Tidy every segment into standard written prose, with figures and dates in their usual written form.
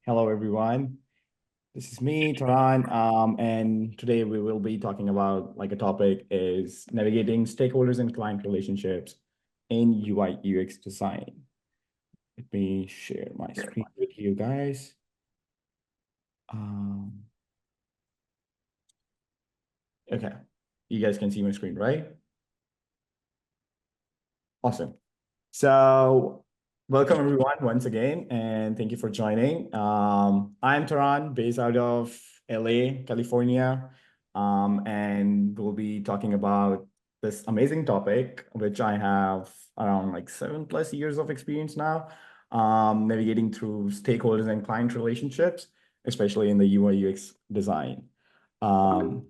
Hello, everyone. This is me, Taran, and today we will be talking about like a topic is navigating stakeholders and client relationships in UI UX design. Let me share my screen with you guys. Um, okay, you guys can see my screen, right? Awesome. So welcome everyone once again, and thank you for joining. I'm Taran, based out of LA, California, and we'll be talking about this amazing topic, which I have around like 7+ years of experience now, navigating through stakeholders and client relationships, especially in the UI UX design. Um,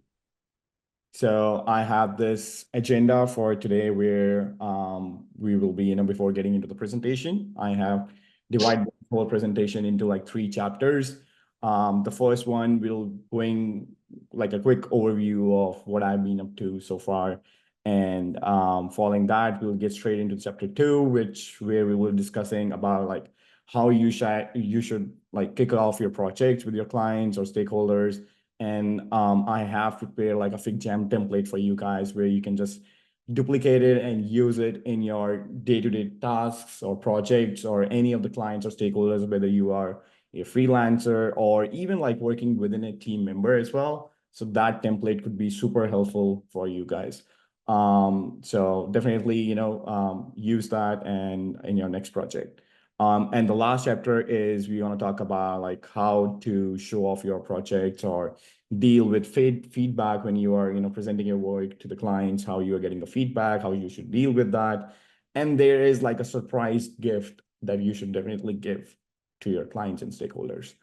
so I have this agenda for today where we will be, before getting into the presentation, I have divided the whole presentation into like 3 chapters. The first one will going like a quick overview of what I've been up to so far. And following that, we'll get straight into chapter 2, where we will discussing about like how you should like kick off your projects with your clients or stakeholders, and I have prepared like a Figjam template for you guys where you can just duplicate it and use it in your day-to-day tasks or projects or any of the clients or stakeholders, whether you are a freelancer or even like working within a team member as well. So that template could be super helpful for you guys. So definitely, use that and in your next project. And the last chapter is we want to talk about like how to show off your projects or deal with feedback when you are presenting your work to the clients, how you are getting the feedback, how you should deal with that. And there is like a surprise gift that you should definitely give to your clients and stakeholders.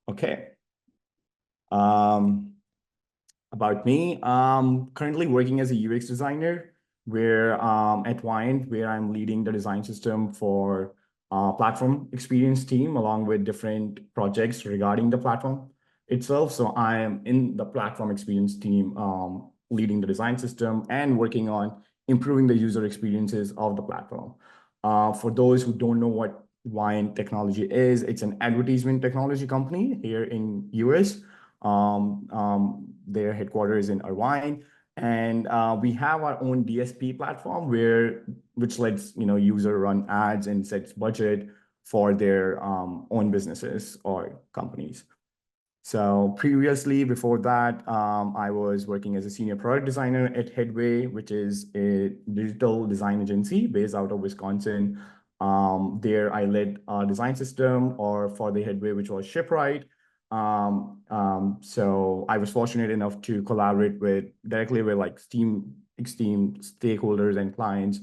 Okay. About me, currently working as a UX designer where at Wind, where I'm leading the design system for platform experience team along with different projects regarding the platform itself. So I am in the platform experience team, leading the design system and working on improving the user experiences of the platform. For those who don't know what Wind Technology is, it's an advertisement technology company here in US. Their headquarters in Irvine, and we have our own DSP platform which lets user run ads and sets budget for their own businesses or companies. So previously, before that, I was working as a senior product designer at Headway, which is a digital design agency based out of Wisconsin. There I led a design system or for the Headway, which was Shipwright. So I was fortunate enough to collaborate directly with like Steam stakeholders and clients,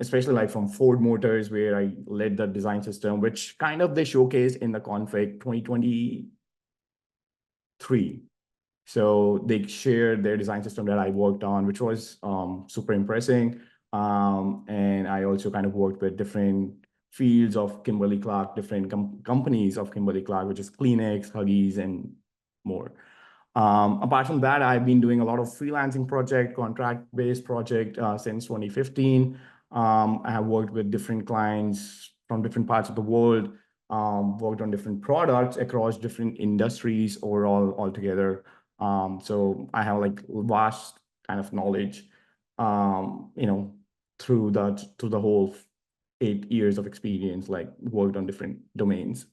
especially like from Ford Motors, where I led the design system, which kind of they showcased in the Config 2023. So they shared their design system that I worked on, which was super impressive. And I also kind of worked with different fields of Kimberly-Clark, different companies of Kimberly-Clark, which is Kleenex, Huggies, and more. Apart from that, I've been doing a lot of freelancing project, contract-based project since 2015. I have worked with different clients from different parts of the world, worked on different products across different industries overall altogether. So I have like vast kind of knowledge, through the whole 8 years of experience, like worked on different domains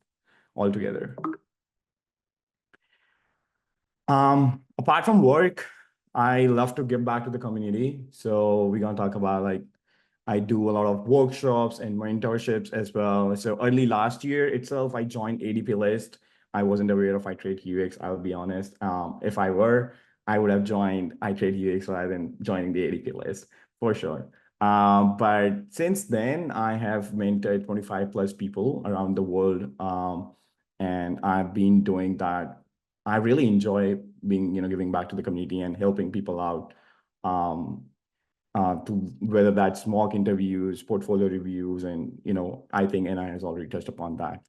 altogether. Apart from work, I love to give back to the community. So we're gonna talk about like I do a lot of workshops and mentorships as well. So early last year itself, I joined ADP list. I wasn't aware of iTrade UX, I'll be honest. If I were, I would have joined iTrade UX rather than joining the ADP list for sure. But since then, I have mentored 25+ people around the world. And I've been doing that. I really enjoy being, giving back to the community and helping people out. To whether that's mock interviews, portfolio reviews, and I think NI has already touched upon that,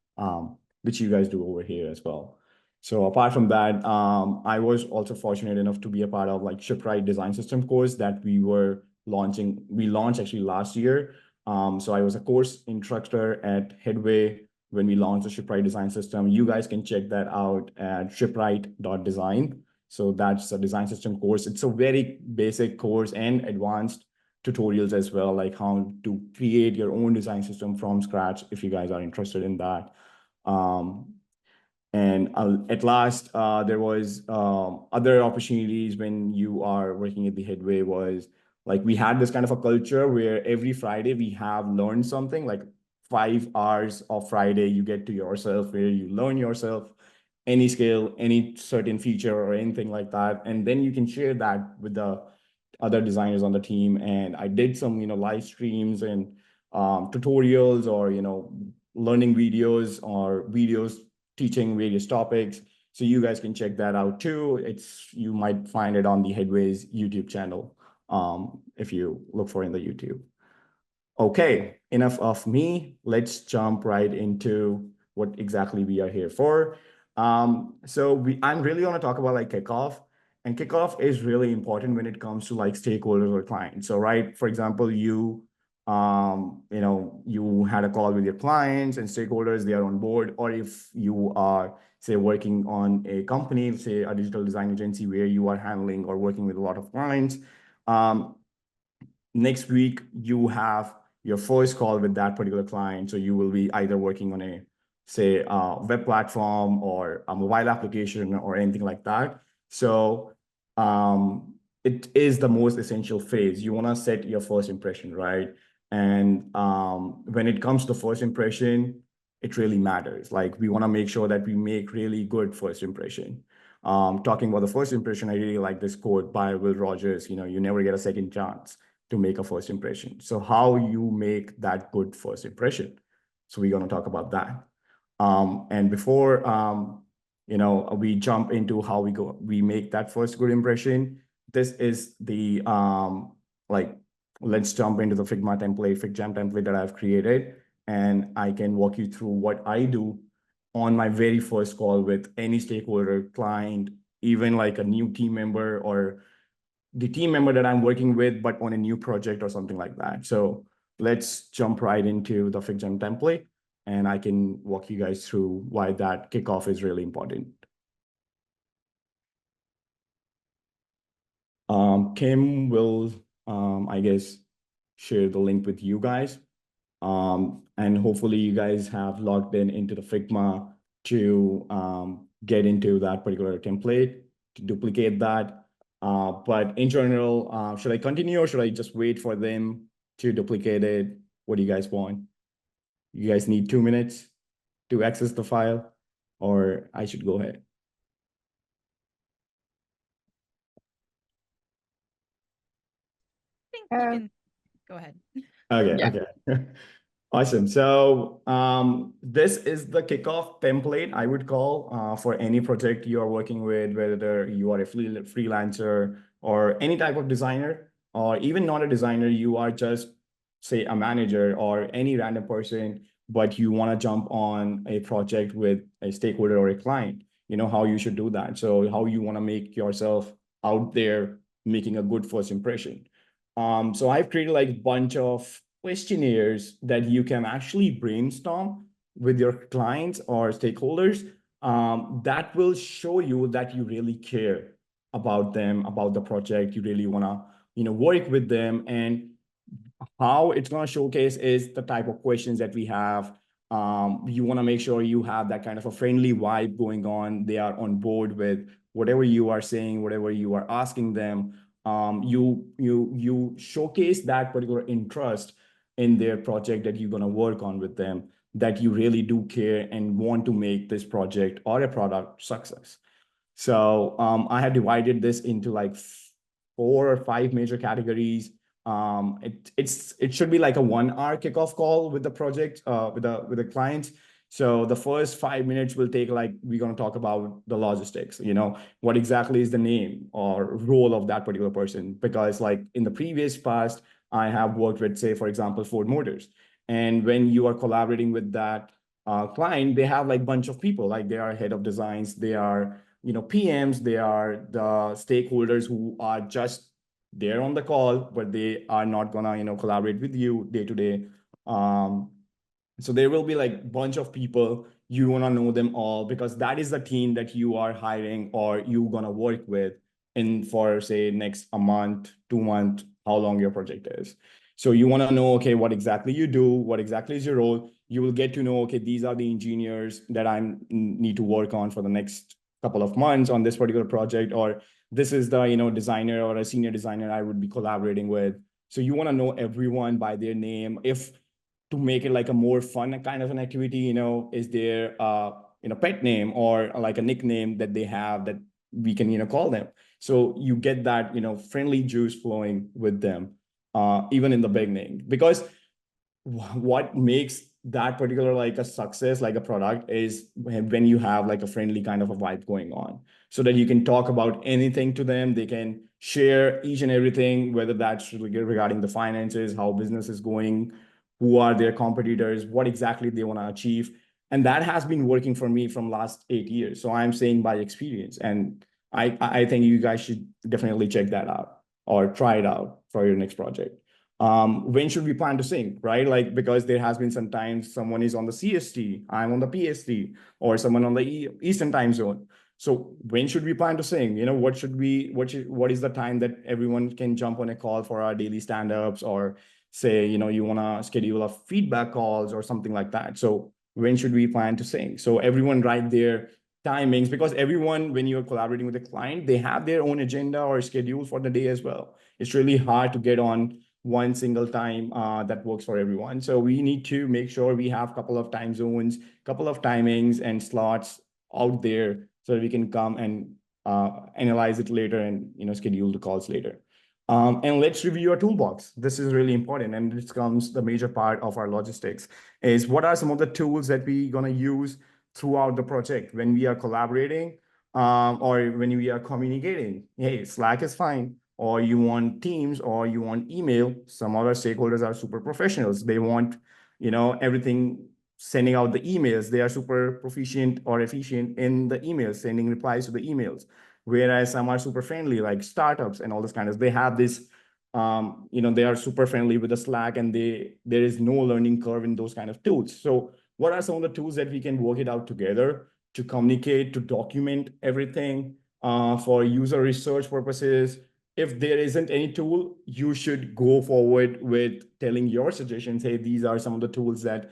which you guys do over here as well. So apart from that, I was also fortunate enough to be a part of like Shipwright design system course that we were launching. We launched actually last year. So I was a course instructor at Headway when we launched the Shipwright design system. You guys can check that out at shipwright.design. So that's a design system course. It's a very basic course and advanced tutorials as well, like how to create your own design system from scratch if you guys are interested in that. And at last, there was other opportunities when you are working at the Headway was like we had this kind of a culture where every Friday we have learned something, like 5 hours of Friday you get to yourself where you learn yourself any skill, any certain feature or anything like that. And then you can share that with the other designers on the team. And I did some, live streams and tutorials or, learning videos or videos teaching various topics. So you guys can check that out too. You might find it on the Headways YouTube channel if you look for in the YouTube. Okay, enough of me. Let's jump right into what exactly we are here for. I'm really going to talk about like kickoff, and kickoff is really important when it comes to like stakeholders or clients. So, right, for example, you had a call with your clients and stakeholders, they are on board, or if you are, say, working on a company, say a digital design agency where you are handling or working with a lot of clients, next week you have your first call with that particular client. So you will be either working on a, say, web platform or a mobile application or anything like that. So it is the most essential phase. You want to set your first impression, right? And when it comes to first impression, it really matters. Like we want to make sure that we make really good first impression. Talking about the first impression, I really like this quote by Will Rogers, you never get a second chance to make a first impression. So how you make that good first impression. So we're going to talk about that. And before, we jump into how we make that first good impression. This is the, let's jump into the Figjam template that I've created. And I can walk you through what I do on my very first call with any stakeholder, client, even like a new team member or the team member that I'm working with, but on a new project or something like that. So let's jump right into the Figjam template, and I can walk you guys through why that kickoff is really important. Kim will, I guess, share the link with you guys. And hopefully you guys have logged into the Figma to get into that particular template to duplicate that. But in general, should I continue or should I just wait for them to duplicate it? What do you guys want? You guys need 2 minutes to access the file, or I should go ahead? I think you can go ahead. Okay, okay. Awesome. So this is the kickoff template I would call for any project you are working with, whether you are a freelancer or any type of designer, or even not a designer, you are just, say, a manager or any random person, but you want to jump on a project with a stakeholder or a client. You know how you should do that. So how you want to make yourself out there making a good first impression. So I've created like a bunch of questionnaires that you can actually brainstorm with your clients or stakeholders that will show you that you really care about them, about the project. You really want to, work with them. And how it's going to showcase is the type of questions that we have. You want to make sure you have that kind of a friendly vibe going on. They are on board with whatever you are saying, whatever you are asking them. You showcase that particular interest in their project that you're going to work on with them, that you really do care and want to make this project or a product success. So I have divided this into like 4 or 5 major categories. It should be like a 1 hour kickoff call with the project, with the client. So the first 5 minutes will take, like, we're going to talk about the logistics, what exactly is the name or role of that particular person. Because like in the previous past, I have worked with, say, for example, Ford Motors. And when you are collaborating with that client, they have like bunch of people, like they are head of designs, they are, PMs, they are the stakeholders who are just there on the call, but they are not gonna, collaborate with you day to day. So there will be like a bunch of people. You want to know them all because that is the team that you are hiring or you're going to work with in for say next a month, 2 month, how long your project is. So you want to know, okay, what exactly you do, what exactly is your role. You will get to know, okay, these are the engineers that I need to work on for the next couple of months on this particular project, or this is the designer or a senior designer I would be collaborating with. So you want to know everyone by their name. If to make it like a more fun kind of an activity, is there pet name or like a nickname that they have that we can call them. So you get that friendly juice flowing with them, even in the beginning, because what makes that particular like a success, like a product, is when you have like a friendly kind of a vibe going on, so that you can talk about anything to them. They can share each and everything, whether that's regarding the finances, how business is going, who are their competitors, what exactly they want to achieve. And that has been working for me from last 8 years. So I'm saying by experience. And I think you guys should definitely check that out or try it out for your next project. When should we plan to sync, right? Like, because there has been sometimes someone is on the CST, I'm on the PST, or someone on the Eastern time zone. So when should we plan to sync? What is the time that everyone can jump on a call for our daily stand-ups, or say, you want to schedule a feedback calls or something like that. So when should we plan to sync? So everyone write their timings, because everyone, when you're collaborating with a client, they have their own agenda or schedule for the day as well. It's really hard to get on one single time that works for everyone. So we need to make sure we have a couple of time zones, couple of timings and slots out there, so that we can come and analyze it later and schedule the calls later. And let's review our toolbox. This is really important, and this comes the major part of our logistics. Is what are some of the tools that we're gonna use throughout the project when we are collaborating, or when we are communicating. Hey, Slack is fine, or you want Teams, or you want email. Some other stakeholders are super professionals. They want, everything sending out the emails. They are super proficient or efficient in the emails, sending replies to the emails. Whereas some are super friendly, like startups and all this kind of. They have this, they are super friendly with the Slack, and there is no learning curve in those kind of tools. So what are some of the tools that we can work it out together to communicate, to document everything, for user research purposes? If there isn't any tool, you should go forward with telling your suggestions. Hey, these are some of the tools that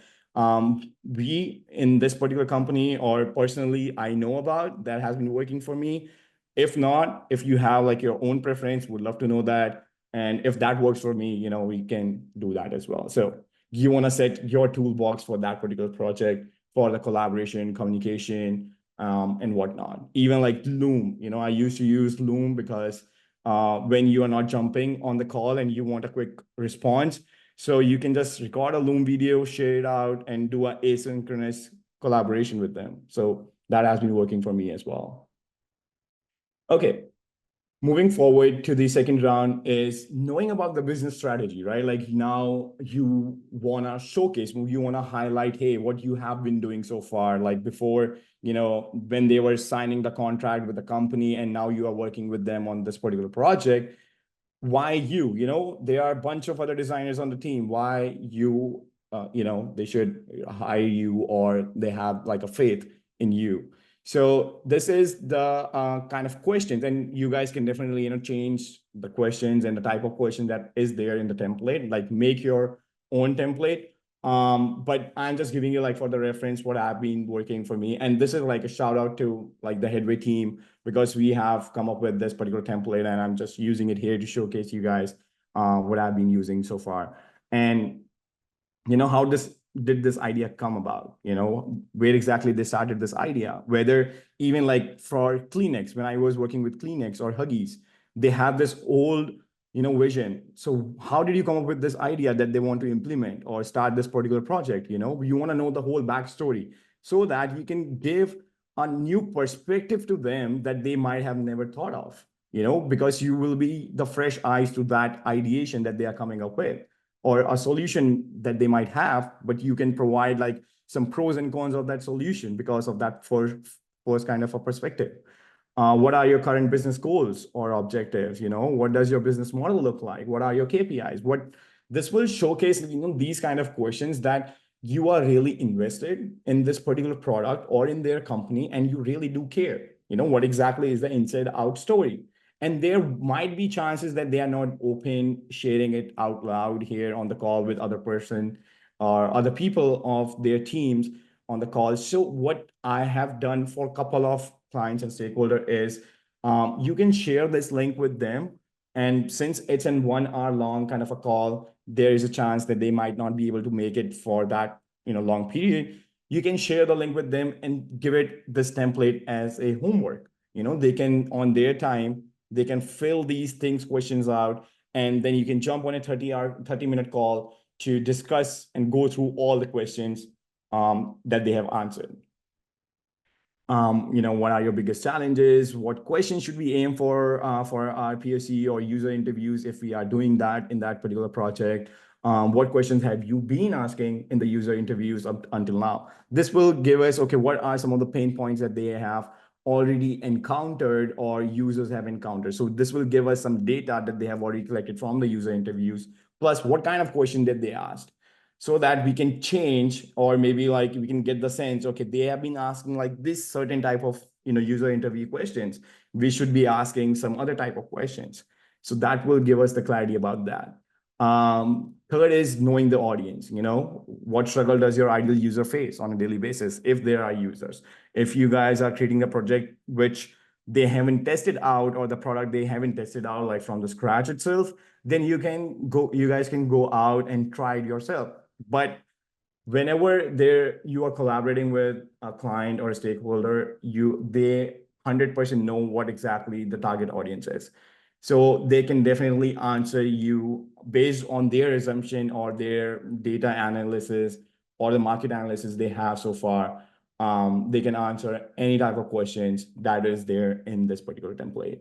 we in this particular company or personally I know about that has been working for me. If not, if you have like your own preference, would love to know that. And if that works for me, we can do that as well. So you want to set your toolbox for that particular project, for the collaboration, communication, and whatnot. Even like Loom, I used to use Loom because when you are not jumping on the call and you want a quick response, so you can just record a Loom video, share it out, and do an asynchronous collaboration with them. So that has been working for me as well. Okay, moving forward to the second round is knowing about the business strategy, right? Like now you want to showcase, you want to highlight, hey, what you have been doing so far. Like before, when they were signing the contract with the company and now you are working with them on this particular project, why you? There are a bunch of other designers on the team. Why you? They should hire you, or they have like a faith in you. So this is the kind of questions, and you guys can definitely change the questions and the type of question that is there in the template. Like make your own template. But I'm just giving you like for the reference what have been working for me, and this is like a shout out to like the Headway team, because we have come up with this particular template, and I'm just using it here to showcase you guys what I've been using so far. And how did this idea come about? Where exactly they started this idea? Whether even like for Kleenex, when I was working with Kleenex or Huggies, they have this old vision. So how did you come up with this idea that they want to implement or start this particular project? You want to know the whole backstory, so that you can give a new perspective to them that they might have never thought of, because you will be the fresh eyes to that ideation that they are coming up with, or a solution that they might have, but you can provide like some pros and cons of that solution because of that first kind of a perspective. What are your current business goals or objectives? What does your business model look like? What are your KPIs? What this will showcase, these kind of questions that you are really invested in this particular product or in their company, and you really do care. What exactly is the inside out story? And there might be chances that they are not open sharing it out loud here on the call with other person or other people of their teams on the call. So what I have done for a couple of clients and stakeholder is you can share this link with them. And since it's an 1 hour long kind of a call, there is a chance that they might not be able to make it for that long period. You can share the link with them and give it this template as a homework. They can on their time, they can fill these things questions out, and then you can jump on a 30-minute call to discuss and go through all the questions that they have answered. What are your biggest challenges? What questions should we aim for our POC or user interviews if we are doing that in that particular project? What questions have you been asking in the user interviews up until now? This will give us, okay, what are some of the pain points that they have already encountered or users have encountered? So this will give us some data that they have already collected from the user interviews, plus what kind of question did they ask, so that we can change, or maybe like we can get the sense, okay, they have been asking like this certain type of user interview questions, we should be asking some other type of questions. So that will give us the clarity about that. Third is knowing the audience. What struggle does your ideal user face on a daily basis if there are users? If you guys are creating a project which they haven't tested out, or the product they haven't tested out like from the scratch itself, then you guys can go out and try it yourself. But whenever you are collaborating with a client or a stakeholder, they 100% know what exactly the target audience is. So they can definitely answer you based on their assumption or their data analysis or the market analysis they have so far. They can answer any type of questions that is there in this particular template.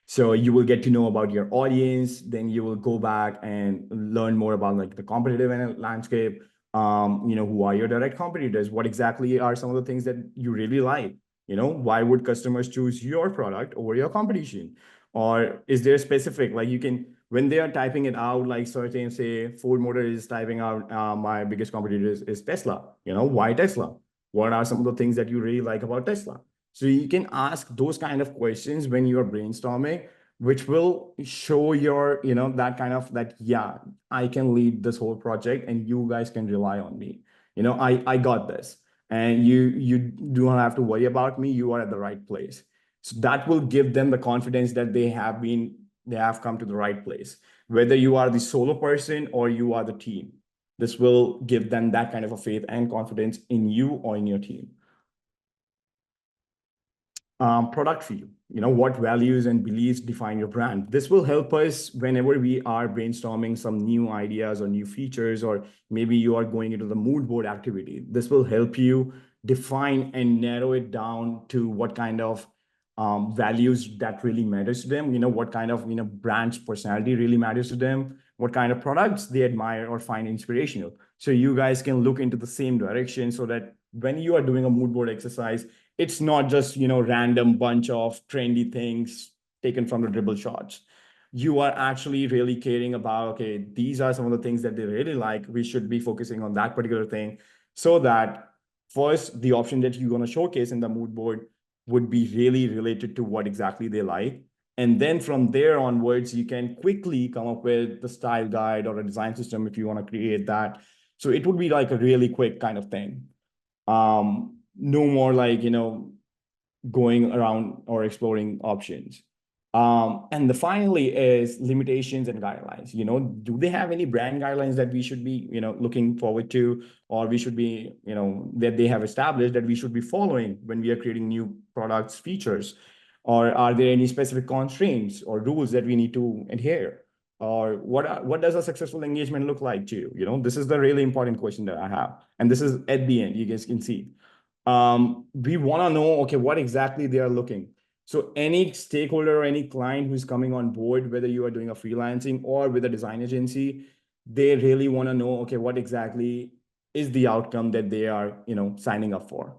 So you will get to know about your audience, then you will go back and learn more about like the competitive landscape. Who are your direct competitors? What exactly are some of the things that you really like? Why would customers choose your product over your competition? Or is there specific, like you can, when they are typing it out, like certain, say Ford Motor is typing out, my biggest competitor is Tesla. Why Tesla? What are some of the things that you really like about Tesla? So you can ask those kind of questions when you are brainstorming, which will show that kind of that, yeah, I can lead this whole project and you guys can rely on me. I got this. And you do not have to worry about me. You are at the right place. So that will give them the confidence that they have come to the right place. Whether you are the solo person or you are the team, this will give them that kind of a faith and confidence in you or in your team. Product feel, what values and beliefs define your brand. This will help us whenever we are brainstorming some new ideas or new features, or maybe you are going into the mood board activity. This will help you define and narrow it down to what kind of values that really matters to them. What kind of brand's personality really matters to them, what kind of products they admire or find inspirational. So you guys can look into the same direction, so that when you are doing a mood board exercise, it's not just random bunch of trendy things taken from the dribble shots. You are actually really caring about, okay, these are some of the things that they really like, we should be focusing on that particular thing. So that first, the option that you're going to showcase in the mood board would be really related to what exactly they like. And then from there onwards, you can quickly come up with the style guide or a design system if you want to create that. So it would be like a really quick kind of thing. No more like going around or exploring options. And the finally is limitations and guidelines. Do they have any brand guidelines that we should be looking forward to, or we should be that they have established that we should be following when we are creating new products, features? Or are there any specific constraints or rules that we need to adhere? Or what does a successful engagement look like too? This is the really important question that I have, and this is at the end, you guys can see. We want to know, okay, what exactly they are looking. So any stakeholder or any client who's coming on board, whether you are doing a freelancing or with a design agency, they really want to know, okay, what exactly is the outcome that they are, signing up for,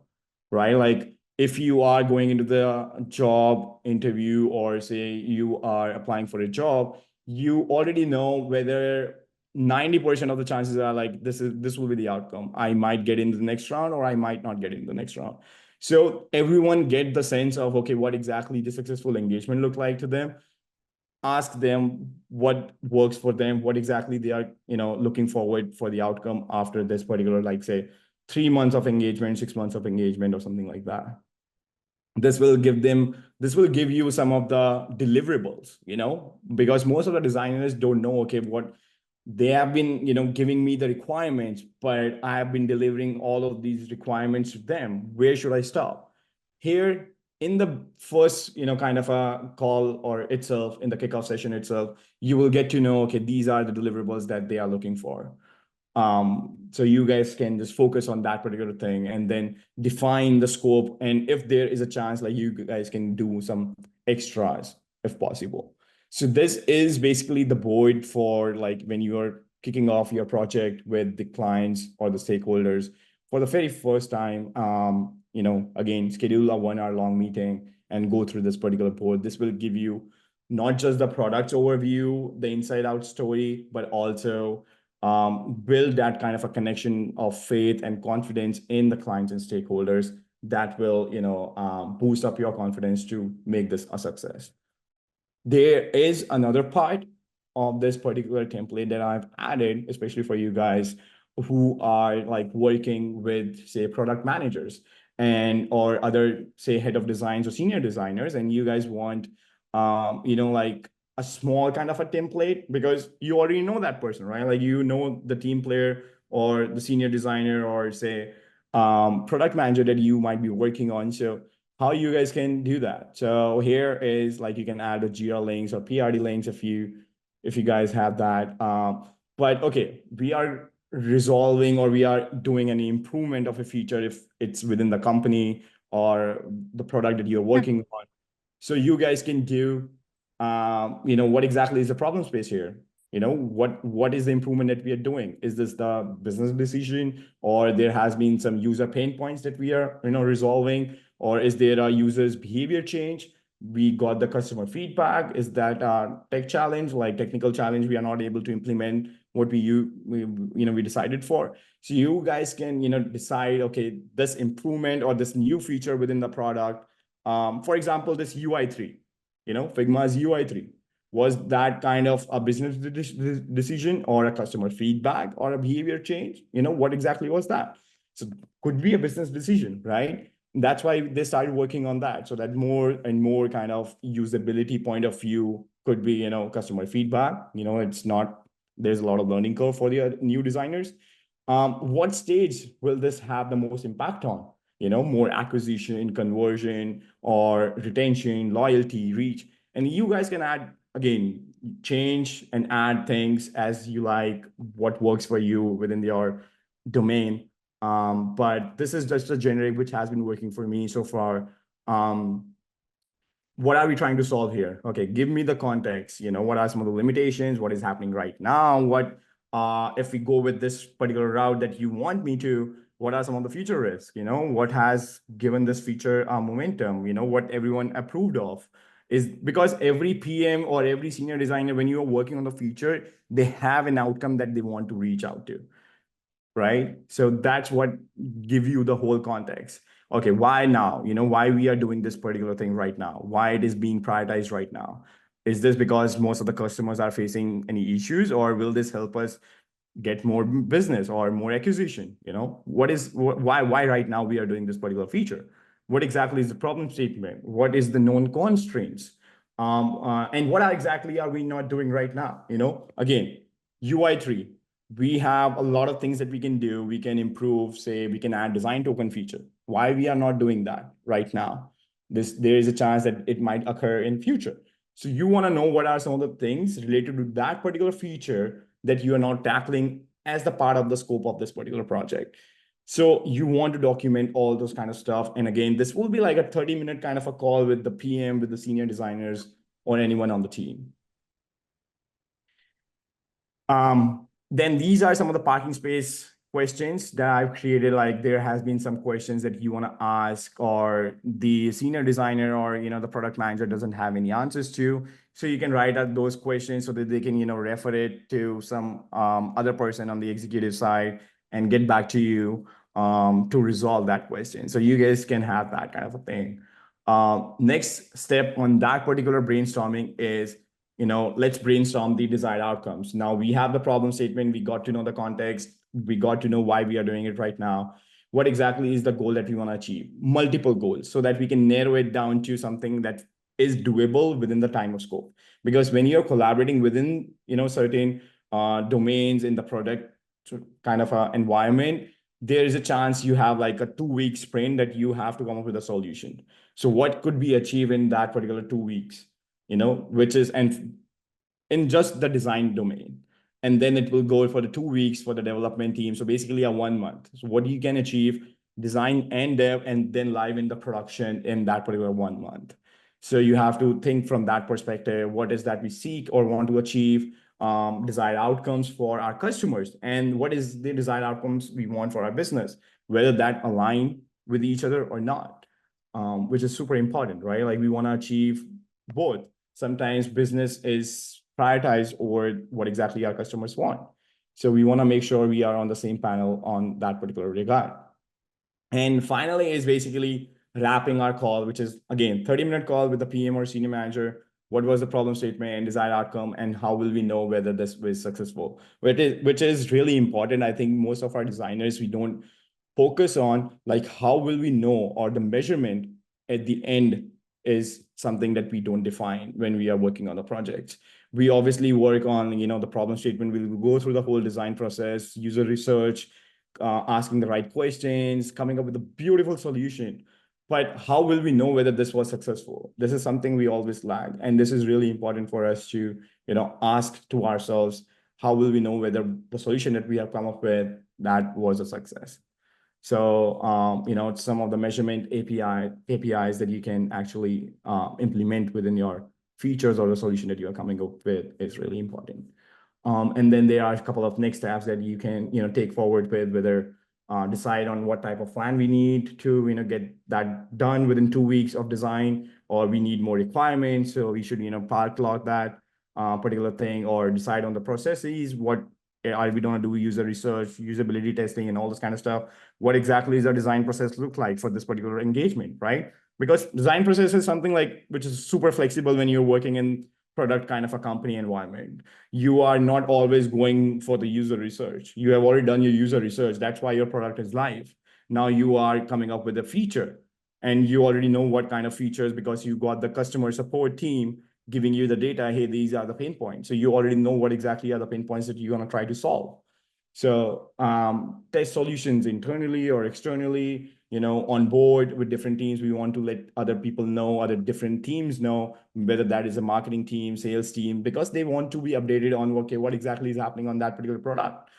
right? Like if you are going into the job interview, or say you are applying for a job, you already know whether 90% of the chances are like this will be the outcome. I might get into the next round or I might not get in the next round. So everyone get the sense of, okay, what exactly the successful engagement look like to them. Ask them what works for them, what exactly they are, looking forward for the outcome after this particular, like say 3 months of engagement, 6 months of engagement or something like that. This will give you some of the deliverables, because most of the designers don't know, okay, what they have been, giving me the requirements, but I have been delivering all of these requirements to them. Where should I stop? Here in the first, kind of a call or itself, in the kickoff session itself, you will get to know, okay, these are the deliverables that they are looking for. So you guys can just focus on that particular thing and then define the scope. And if there is a chance, like you guys can do some extras if possible. So this is basically the board for like when you are kicking off your project with the clients or the stakeholders for the very first time. Again, schedule a 1 hour long meeting and go through this particular board. This will give you not just the product overview, the inside out story, but also build that kind of a connection of faith and confidence in the clients and stakeholders that will, boost up your confidence to make this a success. There is another part of this particular template that I've added, especially for you guys who are like working with, say, product managers and or other, say, head of designs or senior designers, and you guys want, like a small kind of a template because you already know that person, right? Like the team player or the senior designer or say product manager that you might be working on. So how you guys can do that. So here is like you can add a Jira links or PRD links if you guys have that. But okay, we are resolving or we are doing any improvement of a feature if it's within the company or the product that you're working on. So you guys can do, what exactly is the problem space here? What is the improvement that we are doing? Is this the business decision, or there has been some user pain points that we are, resolving, or is there a user's behavior change? We got the customer feedback. Is that a tech challenge, like technical challenge? We are not able to implement what we decided for. So you guys can, decide, okay, this improvement or this new feature within the product. For example, this UI3, Figma's UI3. Was that kind of a business decision or a customer feedback or a behavior change? What exactly was that? So could be a business decision, right? That's why they started working on that. So that more and more kind of usability point of view could be, customer feedback. There's a lot of learning curve for the new designers. What stage will this have the most impact on? More acquisition, conversion, or retention, loyalty, reach. And you guys can add, again, change and add things as you like, what works for you within your domain. But this is just a generic which has been working for me so far. What are we trying to solve here? Okay, give me the context. What are some of the limitations? What is happening right now? What if we go with this particular route that you want me to, what are some of the future risks? What has given this feature momentum? What everyone approved of is because every PM or every senior designer, when you're working on the feature, they have an outcome that they want to reach out to, right? So that's what give you the whole context. Okay, why now? Why we are doing this particular thing right now? Why it is being prioritized right now? Is this because most of the customers are facing any issues, or will this help us get more business or more acquisition? Why right now we are doing this particular feature? What exactly is the problem statement? What is the known constraints? And what exactly are we not doing right now? Again, UI3, we have a lot of things that we can do. We can improve, say, we can add design token feature. Why we are not doing that right now? There is a chance that it might occur in future. So you want to know what are some of the things related to that particular feature that you are not tackling as the part of the scope of this particular project. So you want to document all those kind of stuff. And again, this will be like a 30-minute kind of a call with the PM, with the senior designers, or anyone on the team. Then these are some of the parking space questions that I've created, like there has been some questions that you want to ask or the senior designer or, the product manager doesn't have any answers to. So you can write out those questions so that they can, refer it to some other person on the executive side and get back to you to resolve that question. So you guys can have that kind of a thing. Next step on that particular brainstorming is, let's brainstorm the desired outcomes. Now we have the problem statement. We got to know the context. We got to know why we are doing it right now. What exactly is the goal that we want to achieve? Multiple goals so that we can narrow it down to something that is doable within the time of scope. Because when you're collaborating within, certain domains in the product kind of environment, there is a chance you have like a 2 week sprint that you have to come up with a solution. So what could be achieved in that particular 2 weeks, which is, and in just the design domain. And then it will go for the 2 weeks for the development team. So basically a 1 month. So what you can achieve, design and dev, and then live in the production in that particular 1 month. So you have to think from that perspective, what is that we seek or want to achieve, desired outcomes for our customers, and what is the desired outcomes we want for our business, whether that align with each other or not, which is super important, right? Like we want to achieve both. Sometimes business is prioritized over what exactly our customers want. So we want to make sure we are on the same panel on that particular regard. And finally is basically wrapping our call, which is again 30-minute call with the PM or senior manager. What was the problem statement and desired outcome, and how will we know whether this was successful? Which is really important. I think most of our designers, we don't focus on like how will we know, or the measurement at the end is something that we don't define when we are working on the project. We obviously work on, the problem statement. We'll go through the whole design process, user research, asking the right questions, coming up with a beautiful solution. But how will we know whether this was successful? This is something we always lag. And this is really important for us to, ask to ourselves, how will we know whether the solution that we have come up with, that was a success? So, some of the measurement APIs that you can actually implement within your features or the solution that you are coming up with is really important. And then there are a couple of next steps that you can, take forward with, whether decide on what type of plan we need to, get that done within 2 weeks of design, or we need more requirements. So we should, backlog that particular thing, or decide on the processes. What are we going to do? User research, usability testing, and all this kind of stuff. What exactly is our design process look like for this particular engagement, right? Because design process is something like, which is super flexible when you're working in product kind of a company environment. You are not always going for the user research. You have already done your user research. That's why your product is live. Now you are coming up with a feature, and you already know what kind of features, because you got the customer support team giving you the data. Hey, these are the pain points. So you already know what exactly are the pain points that you're going to try to solve. So test solutions internally or externally, on board with different teams. We want to let other people know, other different teams know, whether that is a marketing team, sales team, because they want to be updated on, okay, what exactly is happening on that particular product.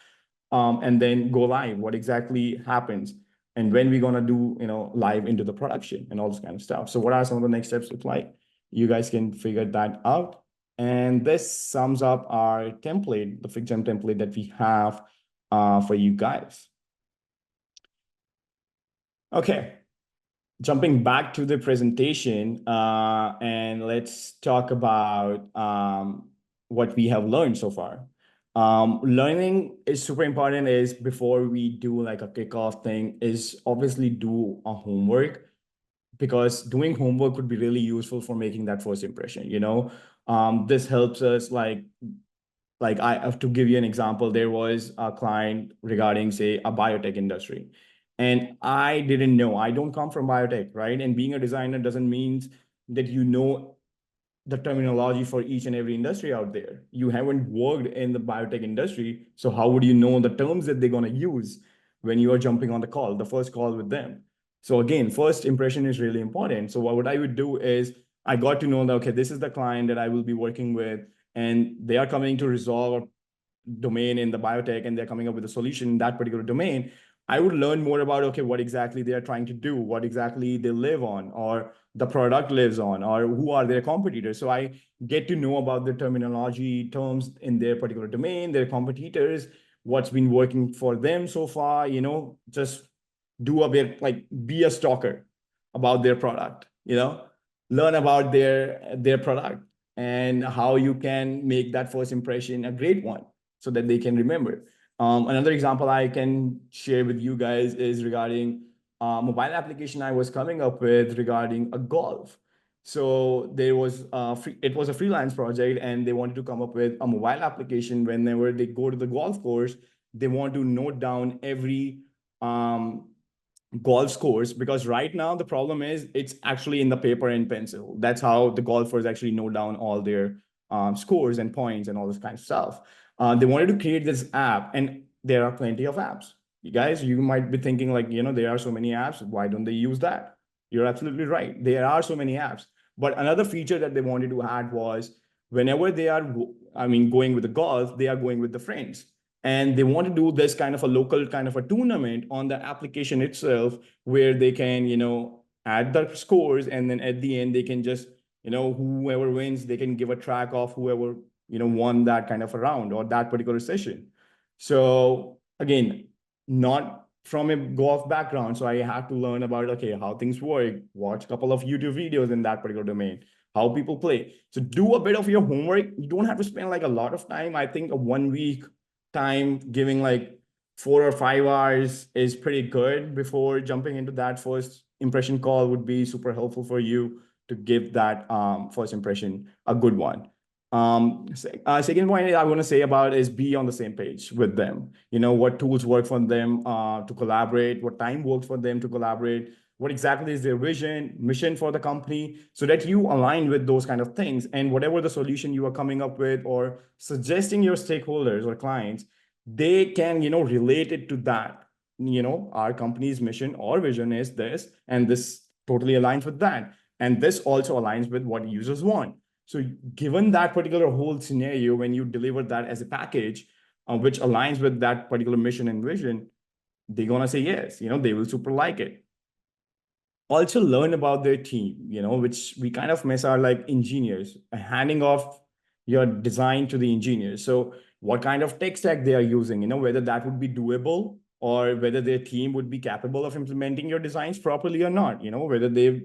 And then go live, what exactly happens, and when we're going to do, live into the production and all this kind of stuff. So what are some of the next steps look like? You guys can figure that out. And this sums up our template, the Figjam template that we have for you guys. Okay, jumping back to the presentation, and let's talk about what we have learned so far. Learning is super important. Is before we do like a kickoff thing, is obviously do a homework, because doing homework could be really useful for making that first impression. This helps us, like I have to give you an example. There was a client regarding, say, a biotech industry. And I didn't know, I don't come from biotech, right? And being a designer doesn't mean that you know the terminology for each and every industry out there. You haven't worked in the biotech industry. So how would you know the terms that they're going to use when you are jumping on the call, the first call with them? So again, first impression is really important. So what I would do is I got to know that, okay, this is the client that I will be working with, and they are coming to resolve a domain in the biotech, and they're coming up with a solution in that particular domain. I would learn more about, okay, what exactly they are trying to do, what exactly they live on, or the product lives on, or who are their competitors. So I get to know about the terminology, terms in their particular domain, their competitors, what's been working for them so far, just do a bit, like, be a stalker about their product, learn about their product and how you can make that first impression a great one so that they can remember. Another example I can share with you guys is regarding a mobile application I was coming up with regarding a golf. So it was a freelance project, and they wanted to come up with a mobile application. Whenever they go to the golf course, they want to note down every um, golf scores, because right now the problem is it's actually in the paper and pencil. That's how the golfers actually note down all their scores and points and all this kind of stuff. They wanted to create this app, and there are plenty of apps. You guys, you might be thinking, like, there are so many apps, why don't they use that? You're absolutely right, there are so many apps. But another feature that they wanted to add was, whenever they are, going with the golf, they are going with the friends, and they want to do this kind of a local kind of a tournament on the application itself, where they can add the scores, and then at the end they can just whoever wins, they can give a track of whoever won that kind of a round or that particular session. So again, not from a golf background, so I have to learn about, okay, how things work, watch a couple of YouTube videos in that particular domain, how people play. So do a bit of your homework. You don't have to spend like a lot of time. I think a 1 week time, giving like 4 or 5 hours is pretty good before jumping into that first impression call, would be super helpful for you to give that first impression a good one. Second point I want to say about is be on the same page with them. What tools work for them to collaborate, what time works for them to collaborate, what exactly is their vision, mission for the company, so that you align with those kind of things. And whatever the solution you are coming up with or suggesting your stakeholders or clients, they can, relate it to that. Our company's mission or vision is this, and this totally aligns with that. And this also aligns with what users want. So given that particular whole scenario, when you deliver that as a package, which aligns with that particular mission and vision, they're going to say yes, they will super like it. Also learn about their team, which we kind of miss, are like engineers, handing off your design to the engineers. So what kind of tech stack they are using, whether that would be doable, or whether their team would be capable of implementing your designs properly or not, whether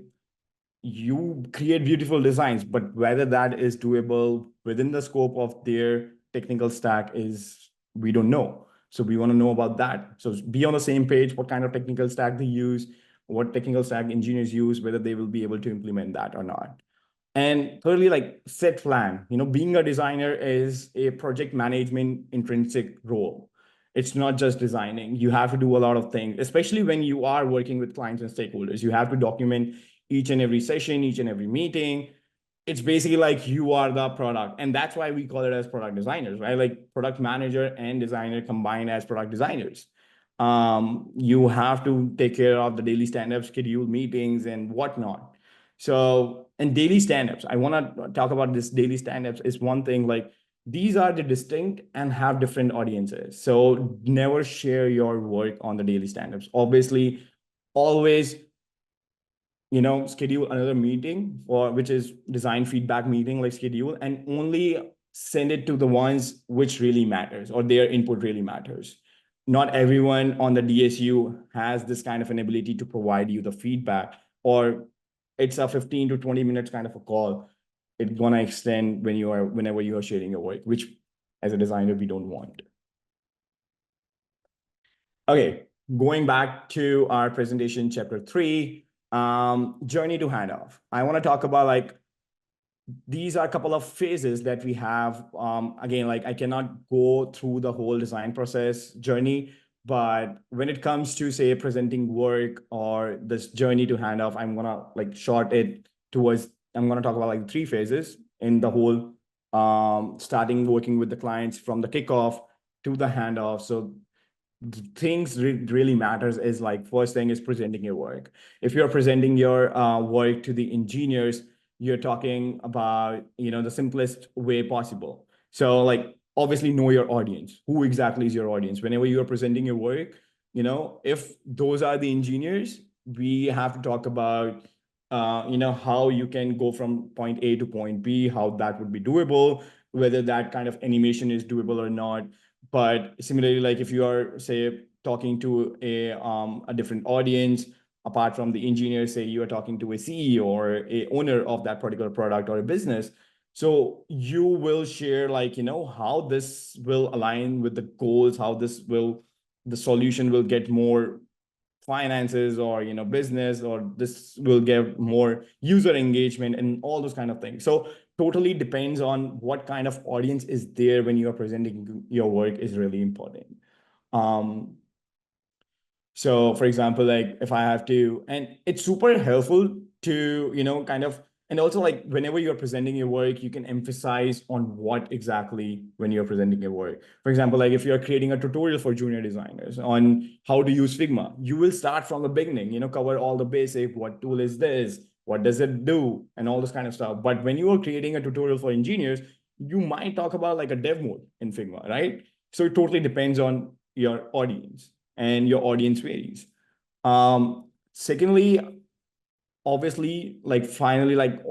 you create beautiful designs, but whether that is doable within the scope of their technical stack is, we don't know. So we want to know about that. So be on the same page, what kind of technical stack they use, what technical stack engineers use, whether they will be able to implement that or not. And thirdly, like, set plan. Being a designer is a project management intrinsic role. It's not just designing. You have to do a lot of things, especially when you are working with clients and stakeholders. You have to document each and every session, each and every meeting. It's basically like you are the product. And that's why we call it as product designers, right? Like, product manager and designer combined as product designers. You have to take care of the daily stand-up, schedule meetings and whatnot. So, and daily stand-ups, I want to talk about this. Daily stand-ups is one thing. Like, these are the distinct and have different audiences. So never share your work on the daily stand-ups. Obviously, always schedule another meeting, or which is design feedback meeting, like schedule, and only send it to the ones which really matters or their input really matters. Not everyone on the DSU has this kind of an ability to provide you the feedback, or it's a 15 to 20 minutes kind of a call. It's gonna extend whenever you are sharing your work, which as a designer we don't want. Okay, going back to our presentation, chapter 3, journey to handoff. I want to talk about, like, these are a couple of phases that we have. Again, like, I cannot go through the whole design process journey, but when it comes to, say, presenting work or this journey to handoff, I'm gonna like short it towards, I'm gonna talk about like 3 phases in the whole, starting working with the clients from the kickoff to the handoff. So things really matters is, like, first thing is presenting your work. If you're presenting your work to the engineers, you're talking about the simplest way possible. So, like, obviously know your audience. Who exactly is your audience? Whenever you are presenting your work, if those are the engineers, we have to talk about how you can go from point A to point B, how that would be doable, whether that kind of animation is doable or not. But similarly, like if you are, say, talking to a different audience, apart from the engineer, say you are talking to a CEO or a owner of that particular product or a business, so you will share like, how this will align with the goals, how the solution will get more finances or business, or this will give more user engagement and all those kind of things. So totally depends on what kind of audience is there when you are presenting your work is really important. um so for example, like if I have to, and it's super helpful to, kind of, and also like whenever you're presenting your work, you can emphasize on what exactly when you're presenting your work. For example, like if you're creating a tutorial for junior designers on how to use Figma, you will start from the beginning, cover all the basic, what tool is this, what does it do, and all this kind of stuff. But when you are creating a tutorial for engineers, you might talk about like a dev mode in Figma, right? So it totally depends on your audience, and your audience varies. Secondly, obviously, like finally, like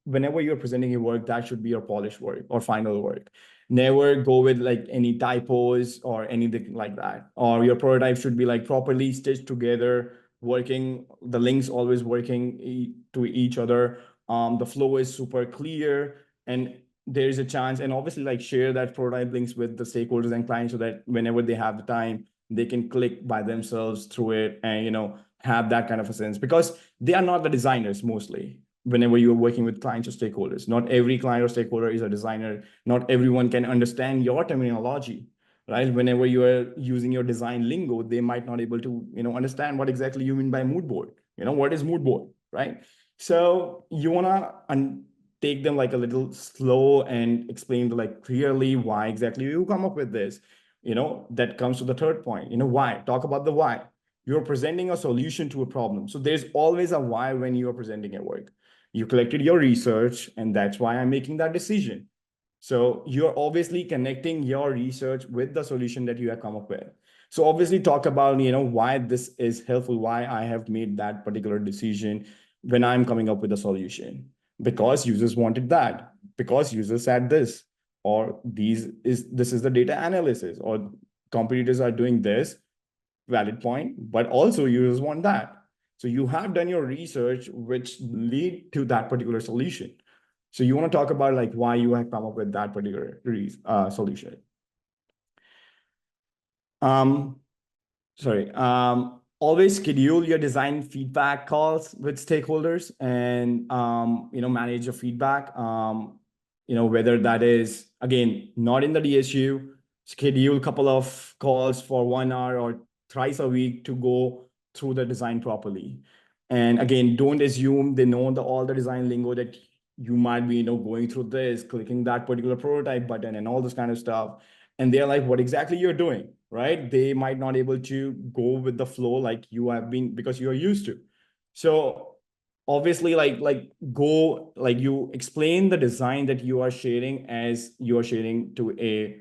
whenever you're presenting your work, that should be your polished work or final work. Never go with like any typos or anything like that. Or your prototype should be like properly stitched together, working, the links always working to each other. The flow is super clear, and there's a chance, and obviously like share that prototype links with the stakeholders and clients so that whenever they have the time, they can click by themselves through it and have that kind of a sense, because they are not the designers mostly. Whenever you're working with clients or stakeholders, not every client or stakeholder is a designer. Not everyone can understand your terminology, right? Whenever you are using your design lingo, they might not able to understand what exactly you mean by mood board. What is mood board, right? So you want to take them like a little slow and explain like clearly why exactly you come up with this. That comes to the third point. Why? Talk about the why. You're presenting a solution to a problem, so there's always a why when you are presenting your work. You collected your research, and that's why I'm making that decision. So you're obviously connecting your research with the solution that you have come up with. So obviously talk about, why this is helpful, why I have made that particular decision when I'm coming up with a solution. Because users wanted that, because users said this, or this is the data analysis, or competitors are doing this, valid point, but also users want that. So you have done your research, which lead to that particular solution. So you want to talk about like why you have come up with that particular solution. Um, sorry. Always schedule your design feedback calls with stakeholders, and manage your feedback. Whether that is, again, not in the DSU, schedule a couple of calls for 1 hour or thrice a week to go through the design properly. And again, don't assume they know all the design lingo, that you might be going through this, clicking that particular prototype button and all this kind of stuff, and they're like, what exactly you're doing, right? They might not able to go with the flow like you have been, because you are used to. So obviously like go, like you explain the design that you are sharing as you are sharing to a